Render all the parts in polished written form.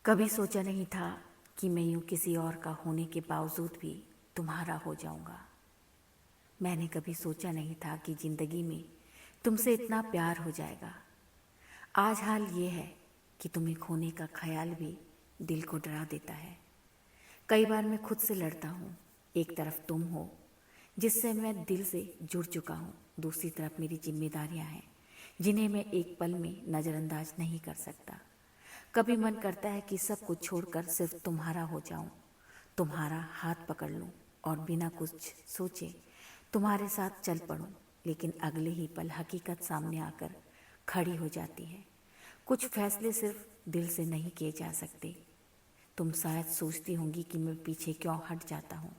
कभी सोचा नहीं था कि मैं यूं किसी और का होने के बावजूद भी तुम्हारा हो जाऊंगा। मैंने कभी सोचा नहीं था कि जिंदगी में तुमसे इतना प्यार हो जाएगा। आज हाल ये है कि तुम्हें खोने का ख्याल भी दिल को डरा देता है। कई बार मैं खुद से लड़ता हूँ। एक तरफ तुम हो जिससे मैं दिल से जुड़ चुका हूँ, दूसरी तरफ मेरी जिम्मेदारियाँ हैं जिन्हें मैं एक पल में नज़रअंदाज नहीं कर सकता। कभी मन करता है कि सब कुछ छोड़कर सिर्फ तुम्हारा हो जाऊं, तुम्हारा हाथ पकड़ लूं और बिना कुछ सोचे तुम्हारे साथ चल पड़ूं। लेकिन अगले ही पल हकीकत सामने आकर खड़ी हो जाती है। कुछ फैसले सिर्फ दिल से नहीं किए जा सकते। तुम शायद सोचती होंगी कि मैं पीछे क्यों हट जाता हूँ,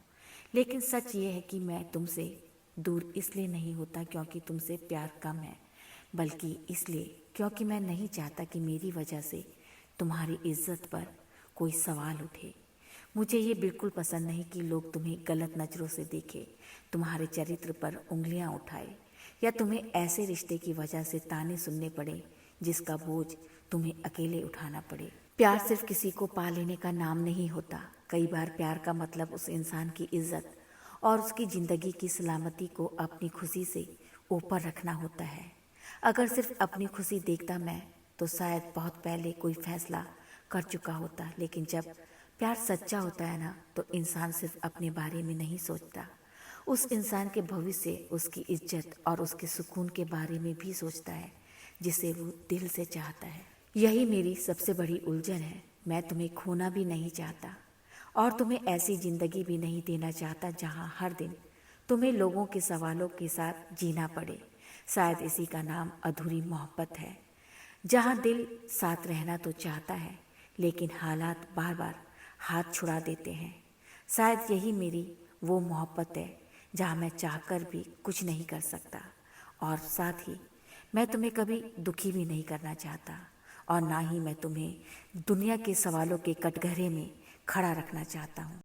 लेकिन सच ये है कि मैं तुमसे दूर इसलिए नहीं होता क्योंकि तुमसे प्यार कम है, बल्कि इसलिए क्योंकि मैं नहीं चाहता कि मेरी वजह से तुम्हारी इज्जत पर कोई सवाल उठे। मुझे ये बिल्कुल पसंद नहीं कि लोग तुम्हें गलत नज़रों से देखें, तुम्हारे चरित्र पर उंगलियां उठाए, या तुम्हें ऐसे रिश्ते की वजह से ताने सुनने पड़े जिसका बोझ तुम्हें अकेले उठाना पड़े। प्यार सिर्फ किसी को पा लेने का नाम नहीं होता। कई बार प्यार का मतलब उस इंसान की इज्जत और उसकी ज़िंदगी की सलामती को अपनी खुशी से ऊपर रखना होता है। अगर सिर्फ अपनी खुशी देखता मैं तो शायद बहुत पहले कोई फैसला कर चुका होता। लेकिन जब प्यार सच्चा होता है ना, तो इंसान सिर्फ अपने बारे में नहीं सोचता, उस इंसान के भविष्य, उसकी इज्जत और उसके सुकून के बारे में भी सोचता है जिसे वो दिल से चाहता है। यही मेरी सबसे बड़ी उलझन है। मैं तुम्हें खोना भी नहीं चाहता और तुम्हें ऐसी जिंदगी भी नहीं देना चाहता जहाँ हर दिन तुम्हें लोगों के सवालों के साथ जीना पड़े। शायद इसी का नाम अधूरी मोहब्बत है, जहाँ दिल साथ रहना तो चाहता है लेकिन हालात बार बार हाथ छुड़ा देते हैं। शायद यही मेरी वो मोहब्बत है जहाँ मैं चाहकर भी कुछ नहीं कर सकता, और साथ ही मैं तुम्हें कभी दुखी भी नहीं करना चाहता, और ना ही मैं तुम्हें दुनिया के सवालों के कटघरे में खड़ा रखना चाहता हूँ।